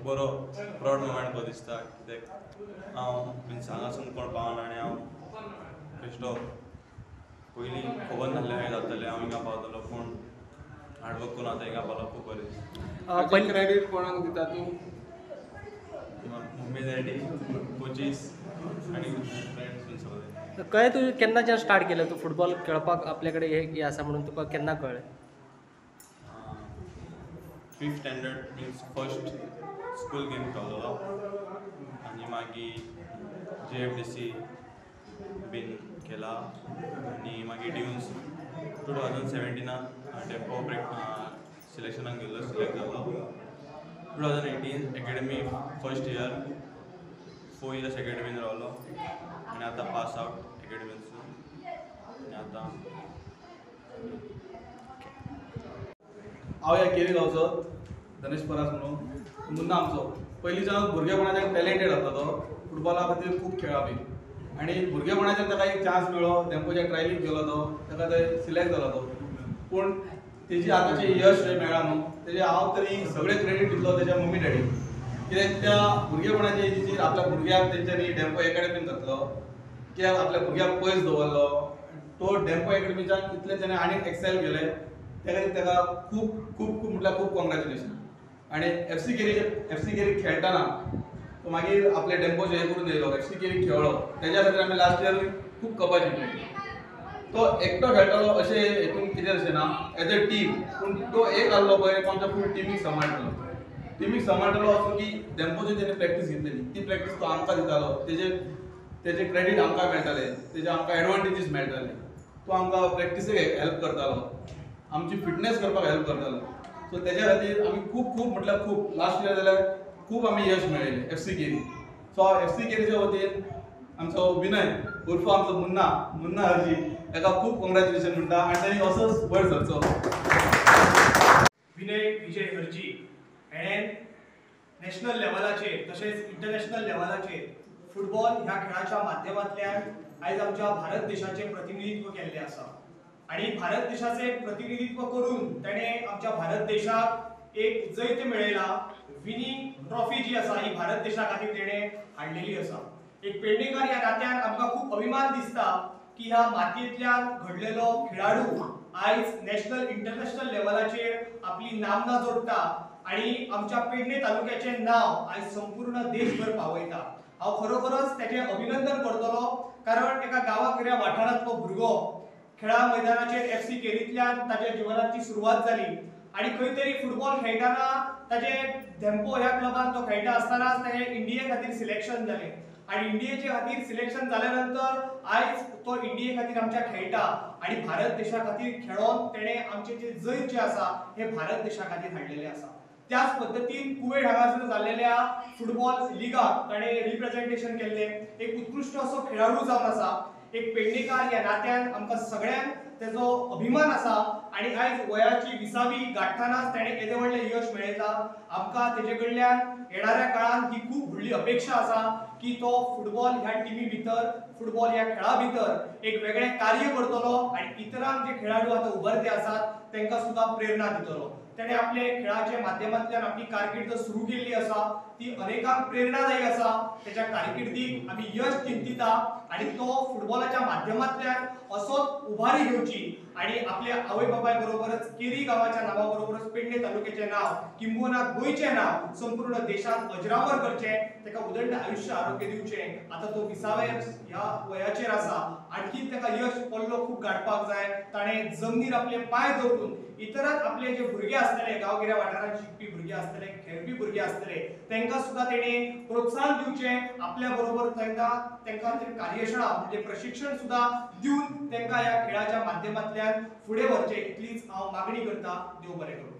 एक बरो proud moment को दिसता कित्याक हांव मीन्स हांगासून कोण पावना आनी हांव बेश्टो पयलीं खबर नासलें हें जातलें हांव हिंगा पावतलो पूण हार्डवर्क करून आतां हिंगा पावलो खूब बरें दिसता. पयलीं क्रेडीट कोणाक दिता तूं? मम्मी डॅडी कोचीस आनी फ्रेंड्स बीन सगळे. कळ्ळें तूं केन्नाच्यान स्टार्ट केलें तूं फुटबॉल खेळपाक आपल्या कडेन हें आसा म्हणून तुका केन्ना कळ्ळें? 5th standard means first school game खेळलोलो आनी मागीर JFDC बीन केला आनी मागीर ड्युन्स 2017 टेम्पो सिलेक्शनाक गेल्लो सिलेक्ट जालो 2018 एकेडमी फर्स्ट इयर 4 years एकेडमीन रावलो आनी आतां पास आवट एकेडमीसून आनी आतां हांव ह्या केरी गांवचो धनेश परास म्हणून मुन्ना आमचो पयलींच्यान भुरगेपणाच्यान टॅलेंटेड आसलो तो फुटबॉला खातीर खूब खेळा बी आनी भुरगेपणाच्यान ताका एक चान्स मेळ्ळो डेम्पोच्या ट्रायलीक गेलो तो ताका थंय सिलेक्ट जालो तो पूण तेजी आतांचें यश जें मेळ्ळा न्हू तेजें हांव तरी सगळें क्रेडीट दितलो तेज्या मम्मी डॅडीक कित्याक त्या भुरगेपणाच्या एजीचेर आपल्या भुरग्याक तेंच्यांनी डेम्पो एकेडमीन घातलो कित्याक आपल्या भुरग्याक पयस दवरलो तो डेम्पो एकेडमीच्यान इतलें तेणें आनीक एक्सेल केलें त्या खातीर ताका खूब खूब खूब म्हटल्यार खूब कॉंग्रॅच्युलेशन. आनी FC केरी खेळटाना तो मागीर आपले डेम्पोचे हे करून येयलो FC केरी खेळ्ळो तेज्या खातीर आमी लास्ट इयर खूब कपां जिखली. तो एकटो खेळटालो अशें हेतून कितें अशें ना एज अ टीम पूण तो एक आहलो पळय तो आमच्या फूल टिमीक सांबाळटालो असो की डेम्पोची तेणें प्रॅक्टीस घेतलेली ती प्रॅक्टीस तो आमकां दितालो तेजे क्रेडीट आमकां मेळटालें तेजे आमकां एडवांटेजीस मेळटाले तो आमकां प्रॅक्टीसेक हेल्प करतालो आमची फिटनेस करपाक हेल्प करतालो सो तेज्या खातीर आमी खूब खूब म्हटल्यार खूब लास्ट इयर जाल्यार खूब आमी यश मेळयलें FC केरी. सो FC केरीच्या वतीन आमचो विनय उर्फ आमचो मुन्ना हरजी ताका खूब कॉंग्रॅच्युलेशन म्हणटा आनी ताणी असोच वयर सरचो. विनय विजय हरजी हेणें नॅशनल लेवलाचेर तशेंच इंटरनॅशनल लेवलाचेर फुटबॉल ह्या खेळाच्या माध्यमांतल्यान आयज आमच्या भारत देशाचें प्रतिनिधित्व केल्लें आसा आनी भारत देशाचें प्रतिनिधित्व करून ताणें आमच्या भारत देशाक एक जैत मेळयला. विनिंग ट्रॉफी जी आसा ही भारत देशा खातीर तेणें हाडलेली आसा. एक पेडणेकार ह्या नात्यान आमकां खूब अभिमान दिसता की ह्या मातयेंतल्यान घडलेलो खेळाडू आयज नॅशनल इंटरनॅशनल लेवलाचेर आपली नामना जोडटा आनी आमच्या पेडणे तालुक्याचें नांव आयज संपूर्ण देशभर पावयता. हांव खरोखरच तेजें अभिनंदन करतलो कारण एका गांवांकड्या वाठारांतलो भुरगो खेळा मैदानाचेर FC केरींतल्यान ताच्या जिवनाची सुरवात जाली आनी खंय तरी फुटबॉल खेळटाना ताजें धेंपो ह्या क्लबान तो खेळटा आसतनाच ताचें इंडिये खातीर सिलेक्शन जालें आनी इंडियेचे खातीर सिलेक्शन जाल्या नंतर आयज तो इंडिये खातीर आमच्या खेळटा आनी भारत देशा खातीर खेळोन तेणें आमचें जें जैत जें आसा हें भारत देशा खातीर हाडलेलें आसा. त्याच पद्दतीन कुवेट हांगासर जाल्लेल्या फुटबॉल लिगाक ताणें रिप्रेझेंटेशन केल्लें एक उत्कृश्ट असो खेळाडू जावन आसा. एक पेडणेकार ह्या नात्यान आमकां सगळ्यांक तेजो अभिमान आसा आनी आयज वयाची 20वी गाठतानाच ताणें येदें व्हडलें यश मेळयता. आमकां तेजे कडल्यान येणाऱ्या काळांत ही खूब व्हडली अपेक्षा आसा की तो फुटबॉल ह्या टिमी भितर फुटबॉल ह्या खेळा भितर एक वेगळें कार्य करतलो आनी इतरांक जे खेळाडू आतां उभरते आसात तांकां सुद्दां प्रेरणा दितलो. तेणें आपले खेळाच्या माध्यमांतल्यान आपली कारकीर्द सुरू केल्ली आसा ती अनेकांक प्रेरणादायी आसा. तेच्या कारकिर्दीक आमी यश चिंतिता आनी तो फुटबॉलाच्या माध्यमांतल्यान असोच उभारी घेवची आनी आपल्या आवय बापाय बरोबरच केरी गांवाच्या नांवा बरोबरच पेडणे तालुक्याचें नांव किंबहुना गोंयचें नांव संपूर्ण देशांत अजरामर करचें ताका उदंड आयुश्य आरोग्य दिवचें. आतां तो 20व्या ह्या वयाचेर आसा आणखी ताका यश पल्लो खूब गाठपाक जाय. ताणें जमनीर आपले पांय दवरून इतरांक आपले जे भुरगे आसतले गांवगिऱ्या वाठारांत शिकपी भुरगे आसतले खेळपी भुरगे आसतले तांकां सुद्दां तेणें प्रोत्साहन दिवचें. आपल्या बरोबर तांकां कार्यशाळा म्हणजे प्रशिक्षण सुद्दां दिवन तांकां ह्या खेळाच्या माध्यमांतल्यान फुडें व्हरचें इतलीच हांव मागणी करता. देव बरें करूं.